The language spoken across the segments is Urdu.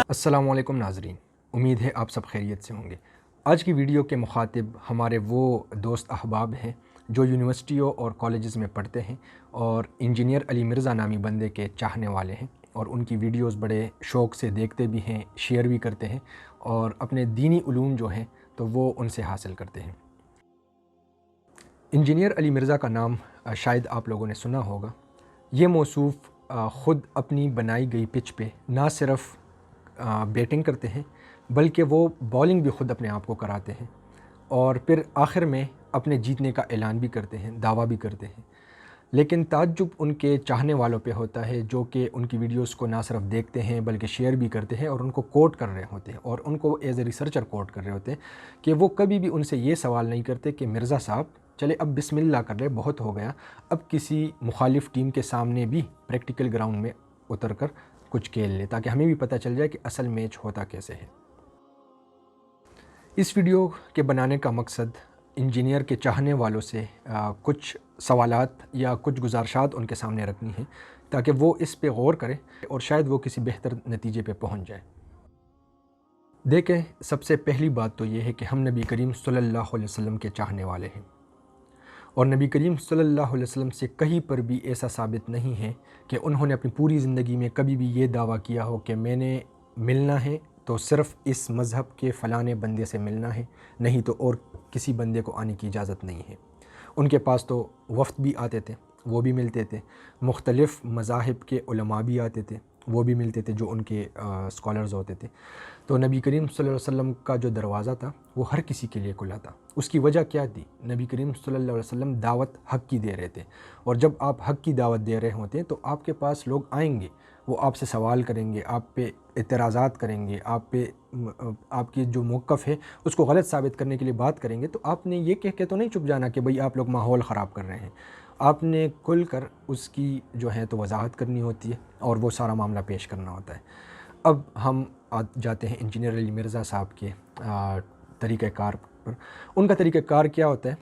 السلام علیکم ناظرین، امید ہے آپ سب خیریت سے ہوں گے۔ آج کی ویڈیو کے مخاطب ہمارے وہ دوست احباب ہیں جو یونیورسٹیوں اور کالجز میں پڑھتے ہیں اور انجینئر علی مرزا نامی بندے کے چاہنے والے ہیں، اور ان کی ویڈیوز بڑے شوق سے دیکھتے بھی ہیں، شیئر بھی کرتے ہیں، اور اپنے دینی علوم جو ہیں تو وہ ان سے حاصل کرتے ہیں۔ انجینئر علی مرزا کا نام شاید آپ لوگوں نے سنا ہوگا۔ یہ موصوف خود اپنی بنائی گئی پچ پہ نہ صرف بیٹنگ کرتے ہیں بلکہ وہ بالنگ بھی خود اپنے آپ کو کراتے ہیں، اور پھر آخر میں اپنے جیتنے کا اعلان بھی کرتے ہیں، دعویٰ بھی کرتے ہیں۔ لیکن تعجب ان کے چاہنے والوں پہ ہوتا ہے جو کہ ان کی ویڈیوز کو نہ صرف دیکھتے ہیں بلکہ شیئر بھی کرتے ہیں اور ان کو کوٹ کر رہے ہوتے ہیں، اور ان کو ایز اے ریسرچر کوٹ کر رہے ہوتے ہیں کہ وہ کبھی بھی ان سے یہ سوال نہیں کرتے کہ مرزا صاحب چلے اب بسم اللہ کر لے، بہت ہو گیا، اب کسی مخالف ٹیم کے سامنے بھی پریکٹیکل گراؤنڈ میں اتر کر کچھ کھیل لے تاکہ ہمیں بھی پتہ چل جائے کہ اصل میچ ہوتا کیسے ہے۔ اس ویڈیو کے بنانے کا مقصد انجینئر کے چاہنے والوں سے کچھ سوالات یا کچھ گزارشات ان کے سامنے رکھنی ہیں تاکہ وہ اس پہ غور کریں اور شاید وہ کسی بہتر نتیجے پہ پہنچ جائے۔ دیکھیں، سب سے پہلی بات تو یہ ہے کہ ہم نبی کریم صلی اللہ علیہ وسلم کے چاہنے والے ہیں، اور نبی کریم صلی اللہ علیہ وسلم سے کہیں پر بھی ایسا ثابت نہیں ہے کہ انہوں نے اپنی پوری زندگی میں کبھی بھی یہ دعویٰ کیا ہو کہ میں نے ملنا ہے تو صرف اس مذہب کے فلانے بندے سے ملنا ہے، نہیں تو اور کسی بندے کو آنے کی اجازت نہیں ہے۔ ان کے پاس تو وفد بھی آتے تھے، وہ بھی ملتے تھے، مختلف مذاہب کے علماء بھی آتے تھے، وہ بھی ملتے تھے جو ان کے اسکالرز ہوتے تھے۔ تو نبی کریم صلی اللہ علیہ وسلم کا جو دروازہ تھا وہ ہر کسی کے لیے کھلا تھا۔ اس کی وجہ کیا تھی؟ نبی کریم صلی اللہ علیہ وسلم دعوت حق کی دے رہے تھے، اور جب آپ حق کی دعوت دے رہے ہوتے ہیں تو آپ کے پاس لوگ آئیں گے، وہ آپ سے سوال کریں گے، آپ پہ اعتراضات کریں گے، آپ کی جو موقف ہے اس کو غلط ثابت کرنے کے لیے بات کریں گے، تو آپ نے یہ کہہ کے تو نہیں چپ جانا کہ بھئی آپ لوگ ماحول خراب کر رہے ہیں۔ آپ نے کھل کر اس کی جو ہے تو وضاحت کرنی ہوتی ہے اور وہ سارا معاملہ پیش کرنا ہوتا ہے۔ اب ہم جاتے ہیں انجینئر علی مرزا صاحب کے طریقہ کار پر۔ ان کا طریقہ کار کیا ہوتا ہے؟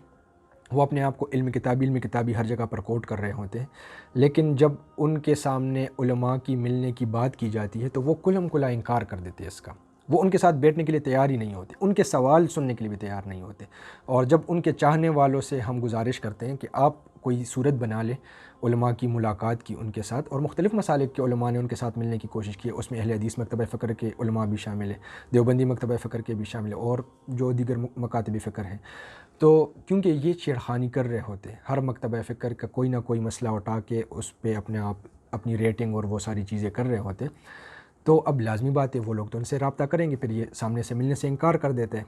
وہ اپنے آپ کو علم کتابی ہر جگہ پر کوٹ کر رہے ہوتے ہیں، لیکن جب ان کے سامنے علماء کی ملنے کی بات کی جاتی ہے تو وہ کلم کلا انکار کر دیتے ہیں اس کا۔ وہ ان کے ساتھ بیٹھنے کے لیے تیار ہی نہیں ہوتے، ان کے سوال سننے کے لیے بھی تیار نہیں ہوتے۔ اور جب ان کے چاہنے والوں سے ہم گزارش کرتے ہیں کہ آپ کوئی صورت بنا لیں علماء کی ملاقات کی ان کے ساتھ، اور مختلف مسالک کے علماء نے ان کے ساتھ ملنے کی کوشش کی، اس میں اہل حدیث مکتبہ فکر کے علماء بھی شامل ہیں، دیوبندی مکتبہ فکر کے بھی شامل ہیں، اور جو دیگر مکاتب فکر ہیں، تو کیونکہ یہ چھیڑخانی کر رہے ہوتے ہیں، ہر مکتبہ فکر کا کوئی نہ کوئی مسئلہ اٹھا کے اس پہ اپنی ریٹنگ اور وہ ساری چیزیں کر رہے ہوتے ہیں، تو اب لازمی بات ہے وہ لوگ تو ان سے رابطہ کریں گے، پھر یہ سامنے سے ملنے سے انکار کر دیتے ہیں۔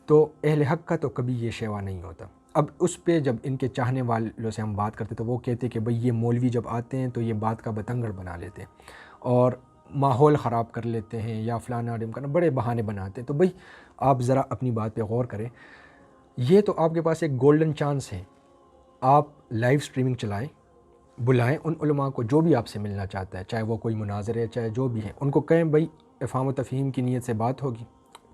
تو اہل حق کا تو کبھی یہ شیوا نہیں ہوتا۔ اب اس پہ جب ان کے چاہنے والوں سے ہم بات کرتے تو وہ کہتے کہ بھئی یہ مولوی جب آتے ہیں تو یہ بات کا بتنگڑ بنا لیتے ہیں اور ماحول خراب کر لیتے ہیں، یا فلانا ڈمکانا بڑے بہانے بناتے ہیں۔ تو بھئی آپ ذرا اپنی بات پہ غور کریں، یہ تو آپ کے پاس ایک گولڈن چانس ہے، آپ لائیو سٹریمنگ چلائیں، بلائیں ان علماء کو جو بھی آپ سے ملنا چاہتا ہے، چاہے وہ کوئی مناظر ہے چاہے جو بھی ہے، ان کو کہیں بھئی افہام و تفہیم کی نیت سے بات ہوگی،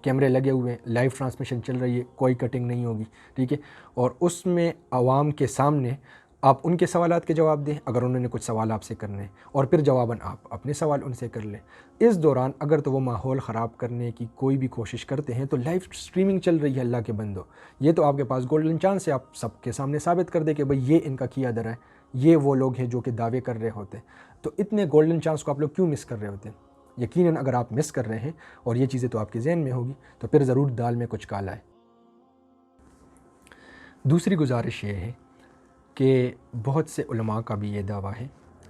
کیمرے لگے ہوئے ہیں، لائیو ٹرانسمیشن چل رہی ہے، کوئی کٹنگ نہیں ہوگی، ٹھیک ہے، اور اس میں عوام کے سامنے آپ ان کے سوالات کے جواب دیں اگر انہوں نے کچھ سوال آپ سے کرنے ہیں، اور پھر جواباً آپ اپنے سوال ان سے کر لیں۔ اس دوران اگر تو وہ ماحول خراب کرنے کی کوئی بھی کوشش کرتے ہیں تو لائیو سٹریمنگ چل رہی ہے اللہ کے بندو، یہ تو آپ کے پاس گولڈن چانس ہے، آپ سب کے سامنے ثابت کر دیں کہ بھئی یہ ان کا کیا درا ہے، یہ وہ لوگ ہیں جو کہ دعوے کر رہے ہوتے ہیں۔ تو اتنے گولڈن چانس کو آپ لوگ کیوں مس کر رہے ہوتے ہیں؟ یقیناً اگر آپ مس کر رہے ہیں اور یہ چیزیں تو آپ کے ذہن میں ہوگی تو پھر ضرور دال میں کچھ کالا ہے۔ دوسری گزارش یہ ہے کہ بہت سے علماء کا بھی یہ دعویٰ ہے،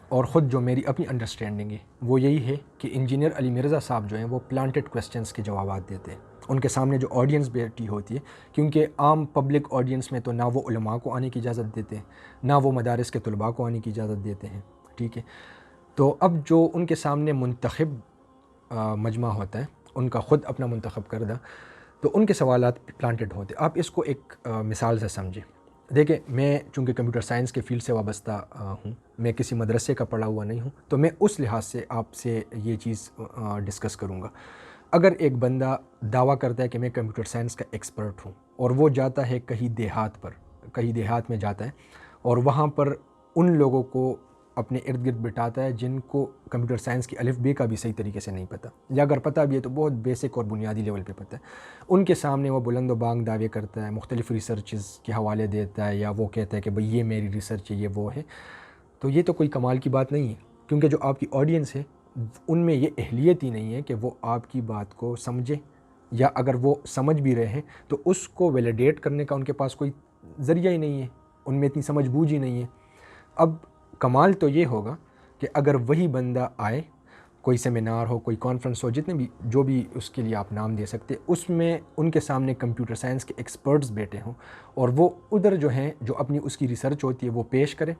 اور خود جو میری اپنی انڈرسٹینڈنگ ہے وہ یہی ہے کہ انجینئر علی مرزا صاحب جو ہیں وہ پلانٹڈ کویسچنز کے جوابات دیتے ہیں۔ ان کے سامنے جو آڈینس بیٹھی ہوتی ہے، کیونکہ عام پبلک آڈینس میں تو نہ وہ علماء کو آنے کی اجازت دیتے ہیں، نہ وہ مدارس کے طلباء کو آنے کی اجازت دیتے ہیں، ٹھیک ہے، تو اب جو ان کے سامنے منتخب مجمع ہوتا ہے، ان کا خود اپنا منتخب کردہ، تو ان کے سوالات پلانٹڈ ہوتے ہیں۔ آپ اس کو ایک مثال سے سمجھیں۔ دیکھیں، میں چونکہ کمپیوٹر سائنس کے فیلڈ سے وابستہ ہوں، میں کسی مدرسے کا پڑھا ہوا نہیں ہوں، تو میں اس لحاظ سے آپ سے یہ چیز ڈسکس کروں گا۔ اگر ایک بندہ دعویٰ کرتا ہے کہ میں کمپیوٹر سائنس کا ایکسپرٹ ہوں، اور وہ جاتا ہے کہیں دیہات میں جاتا ہے، اور وہاں پر ان لوگوں کو اپنے ارد گرد بٹھاتا ہے جن کو کمپیوٹر سائنس کی الف بے کا بھی صحیح طریقے سے نہیں پتہ، یا اگر پتہ بھی ہے تو بہت بیسک اور بنیادی لیول پہ پتہ ہے۔ ان کے سامنے وہ بلند و بانگ دعوے کرتا ہے، مختلف ریسرچز کے حوالے دیتا ہے، یا وہ کہتا ہے کہ بھئی یہ میری ریسرچ ہے، یہ وہ ہے۔ تو یہ تو کوئی کمال کی بات نہیں ہے، کیونکہ جو آپ کی آڈینس ہے ان میں یہ اہلیت ہی نہیں ہے کہ وہ آپ کی بات کو سمجھے، یا اگر وہ سمجھ بھی رہے ہیں تو اس کو ویلیڈیٹ کرنے کا ان کے پاس کوئی ذریعہ ہی نہیں ہے، ان میں اتنی سمجھ بوجھ ہی نہیں ہے۔ اب کمال تو یہ ہوگا کہ اگر وہی بندہ آئے، کوئی سیمینار ہو، کوئی کانفرنس ہو، جتنے بھی جو بھی اس کے لیے آپ نام دے سکتے، اس میں ان کے سامنے کمپیوٹر سائنس کے ایکسپرٹس بیٹھے ہوں، اور وہ ادھر جو ہیں جو اپنی اس کی ریسرچ ہوتی ہے وہ پیش کرے،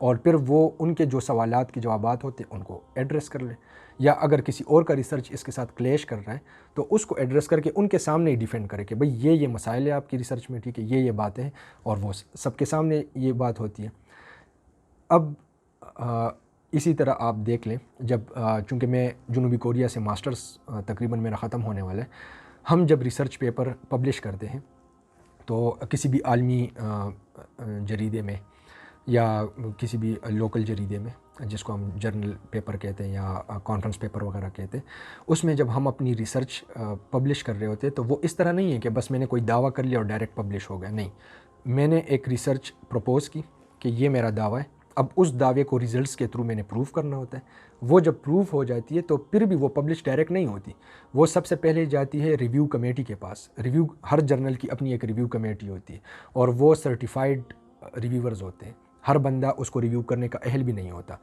اور پھر وہ ان کے جو سوالات کے جوابات ہوتے ہیں ان کو ایڈریس کر لے، یا اگر کسی اور کا ریسرچ اس کے ساتھ کلیش کر رہا ہے تو اس کو ایڈریس کر کے ان کے سامنے ہی ڈیفینڈ کرے کہ بھئی یہ مسائل ہے آپ کی ریسرچ میں، ٹھیک ہے، یہ باتیں ہیں، اور وہ سب کے سامنے یہ بات ہوتی ہے۔ اب اسی طرح آپ دیکھ لیں، جب چونکہ میں جنوبی کوریا سے ماسٹرز تقریباً میرا ختم ہونے والا ہے، ہم جب ریسرچ پیپر پبلش کرتے ہیں تو کسی بھی عالمی جریدے میں یا کسی بھی لوکل جریدے میں، جس کو ہم جرنل پیپر کہتے ہیں یا کانفرنس پیپر وغیرہ کہتے ہیں، اس میں جب ہم اپنی ریسرچ پبلش کر رہے ہوتے ہیں تو وہ اس طرح نہیں ہے کہ بس میں نے کوئی دعویٰ کر لیا اور ڈائریکٹ پبلش ہو گیا، نہیں، میں نے ایک ریسرچ پروپوز کی کہ یہ میرا دعویٰ ہے، اب اس دعوے کو ریزلٹس کے تھرو میں نے پروف کرنا ہوتا ہے۔ وہ جب پروف ہو جاتی ہے تو پھر بھی وہ پبلش ڈائریکٹ نہیں ہوتی، وہ سب سے پہلے جاتی ہے ریویو کمیٹی کے پاس۔ ریویو، ہر جرنل کی اپنی ایک ریویو کمیٹی ہوتی ہے، اور وہ سرٹیفائڈ ریویورز ہوتے ہیں، ہر بندہ اس کو ریویو کرنے کا اہل بھی نہیں ہوتا۔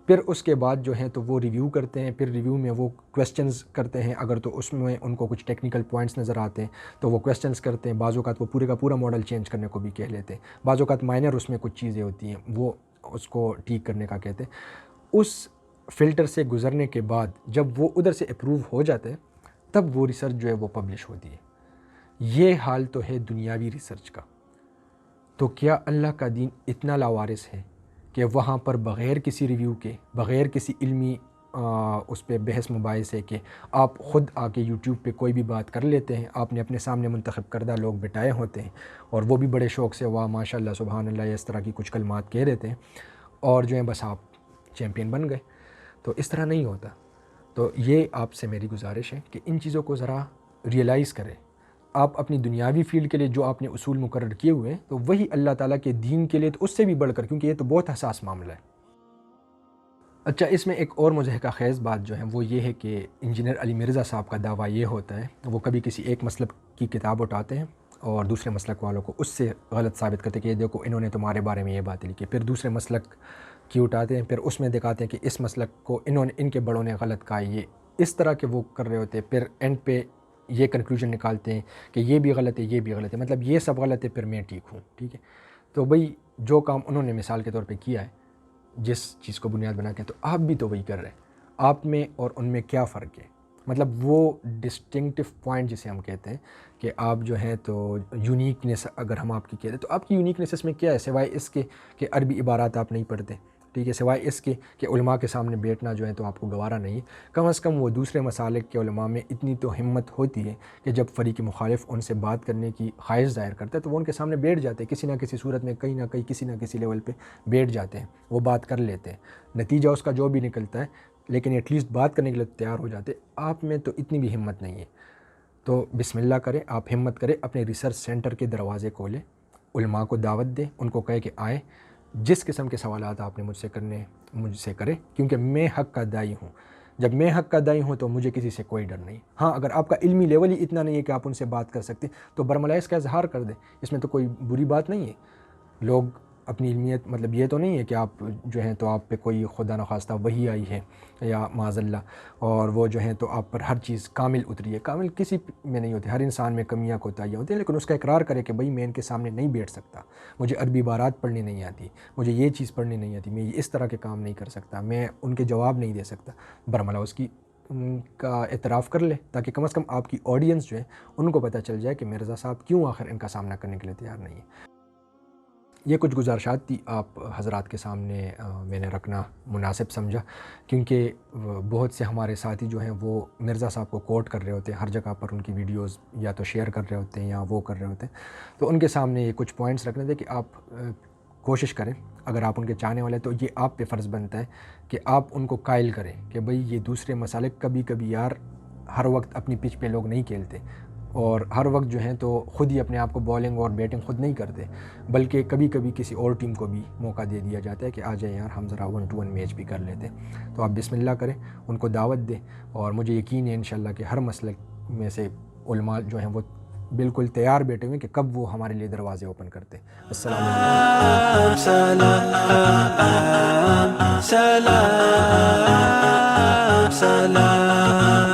پھر اس کے بعد جو ہے تو وہ ریویو کرتے ہیں، پھر ریویو میں وہ کویسچنز کرتے ہیں، اگر تو اس میں ان کو کچھ ٹیکنیکل پوائنٹس نظر آتے ہیں تو وہ کویسچنز کرتے ہیں، بعض اوقات وہ پورے کا پورا ماڈل چینج کرنے کو بھی کہہ لیتے ہیں، بعض اوقات مائنر اس میں کچھ چیزیں ہوتی ہیں وہ اس کو ٹھیک کرنے کا کہتے ہیں۔ اس فلٹر سے گزرنے کے بعد جب وہ ادھر سے اپروو ہو جاتے ہیں تب وہ ریسرچ جو ہے وہ پبلش ہوتی ہے۔ یہ حال تو ہے دنیاوی ریسرچ کا، تو کیا اللہ کا دین اتنا لاوارث ہے کہ وہاں پر بغیر کسی ریویو کے، بغیر کسی علمی اس پہ بحث مباحثے کے، آپ خود آ کے یوٹیوب پہ کوئی بھی بات کر لیتے ہیں، آپ نے اپنے سامنے منتخب کردہ لوگ بٹائے ہوتے ہیں اور وہ بھی بڑے شوق سے واہ ماشاء اللہ سبحان اللہ یا اس طرح کی کچھ کلمات کہہ دیتے ہیں، اور جو ہیں بس آپ چیمپئن بن گئے؟ تو اس طرح نہیں ہوتا۔ تو یہ آپ سے میری گزارش ہے کہ ان چیزوں کو ذرا ریئلائز کریں۔ آپ اپنی دنیاوی فیلڈ کے لیے جو آپ نے اصول مقرر کیے ہوئے ہیں تو وہی اللہ تعالیٰ کے دین کے لیے تو اس سے بھی بڑھ کر، کیونکہ یہ تو بہت حساس معاملہ ہے۔ اچھا، اس میں ایک اور مضحکہ خیز بات جو ہے وہ یہ ہے کہ انجینئر علی مرزا صاحب کا دعویٰ یہ ہوتا ہے، وہ کبھی کسی ایک مسلک کی کتاب اٹھاتے ہیں اور دوسرے مسلک والوں کو اس سے غلط ثابت کرتے ہیں کہ یہ دیکھو انہوں نے تمہارے بارے میں یہ باتیں لکھی، پھر دوسرے مسلک کی اٹھاتے ہیں، پھر اس میں دکھاتے ہیں کہ اس مسلک کو ان کے بڑوں نے غلط کہا، یہ اس طرح کے وہ کر رہے ہوتے ہیں، پھر اینڈ پہ یہ کنکلوژن نکالتے ہیں کہ یہ بھی غلط ہے، یہ بھی غلط ہے، مطلب یہ سب غلط ہے پھر میں ٹھیک ہوں، ٹھیک ہے۔ تو بھئی جو کام انہوں نے مثال کے طور پہ کیا ہے، جس چیز کو بنیاد بنا کے، تو آپ بھی تو وہی کر رہے ہیں۔ آپ میں اور ان میں کیا فرق ہے؟ مطلب وہ ڈسٹنکٹیو پوائنٹ جسے ہم کہتے ہیں کہ آپ جو ہیں تو یونیکنیس اگر ہم آپ کی کہتے ہیں تو آپ کی یونیکنیس اس میں کیا ہے سوائے اس کے کہ عربی عبارات آپ نہیں پڑھتے، ٹھیک ہے، سوائے اس کے کہ علماء کے سامنے بیٹھنا جو ہے تو آپ کو گوارا نہیں ہے۔ کم از کم وہ دوسرے مسالک کے علماء میں اتنی تو ہمت ہوتی ہے کہ جب فریق مخالف ان سے بات کرنے کی خواہش ظاہر کرتا ہے تو وہ ان کے سامنے بیٹھ جاتے ہیں، کسی نہ کسی صورت میں، کہیں نہ کہیں کسی نہ کسی لیول پہ بیٹھ جاتے ہیں، وہ بات کر لیتے ہیں، نتیجہ اس کا جو بھی نکلتا ہے لیکن ایٹ لیسٹ بات کرنے کے لیے تیار ہو جاتے۔ آپ میں تو اتنی بھی ہمت نہیں ہے، تو بسم اللہ کریں، آپ ہمت کریں، اپنے ریسرچ سینٹر کے دروازے کھولیں، علماء کو دعوت دیں، ان کو کہے کہ آئیں، جس قسم کے سوالات آپ نے مجھ سے کرنے مجھ سے کریں، کیونکہ میں حق کا داعی ہوں۔ جب میں حق کا داعی ہوں تو مجھے کسی سے کوئی ڈر نہیں۔ ہاں، اگر آپ کا علمی لیول ہی اتنا نہیں ہے کہ آپ ان سے بات کر سکتے تو برملا اس کا اظہار کر دیں، اس میں تو کوئی بری بات نہیں ہے۔ لوگ اپنی علمیت، مطلب یہ تو نہیں ہے کہ آپ جو ہیں تو آپ پہ کوئی خدا نخواستہ وحی آئی ہے یا معاذ اللہ، اور وہ جو ہیں تو آپ پر ہر چیز کامل اتری ہے۔ کامل کسی میں نہیں ہوتی، ہر انسان میں کمیاں کوتاہیاں ہوتی ہیں، لیکن اس کا اقرار کرے کہ بھئی میں ان کے سامنے نہیں بیٹھ سکتا، مجھے عربی عبارات پڑھنی نہیں آتی، مجھے یہ چیز پڑھنی نہیں آتی، میں اس طرح کے کام نہیں کر سکتا، میں ان کے جواب نہیں دے سکتا، برملا اس کی کا اعتراف کر لے، تاکہ کم از کم آپ کی آڈینس جو ہے ان کو پتہ چل جائے کہ مرزا صاحب کیوں آخر ان کا سامنا کرنے کے لیے تیار نہیں ہے۔ یہ کچھ گزارشات تھی آپ حضرات کے سامنے میں نے رکھنا مناسب سمجھا، کیونکہ بہت سے ہمارے ساتھی جو ہیں وہ مرزا صاحب کو کوٹ کر رہے ہوتے ہیں، ہر جگہ پر ان کی ویڈیوز یا تو شیئر کر رہے ہوتے ہیں یا وہ کر رہے ہوتے ہیں، تو ان کے سامنے یہ کچھ پوائنٹس رکھنے تھے کہ آپ کوشش کریں اگر آپ ان کے چاہنے والے تو یہ آپ پہ فرض بنتا ہے کہ آپ ان کو قائل کریں کہ بھئی یہ دوسرے مسالے کبھی کبھی یار ہر وقت اپنی پچ پہ لوگ نہیں کھیلتے، اور ہر وقت جو ہیں تو خود ہی اپنے آپ کو بالنگ اور بیٹنگ خود نہیں کرتے، بلکہ کبھی کبھی کسی اور ٹیم کو بھی موقع دے دیا جاتا ہے کہ آ جائیں یار ہم ذرا 1 to 1 میچ بھی کر لیتے ہیں۔ تو آپ بسم اللہ کریں، ان کو دعوت دیں، اور مجھے یقین ہے انشاءاللہ کہ ہر مسلک میں سے علماء جو ہیں وہ بالکل تیار بیٹھے ہوئے ہیں کہ کب وہ ہمارے لیے دروازے اوپن کرتے ہیں۔ السلام علیکم۔ سلام سلام سلام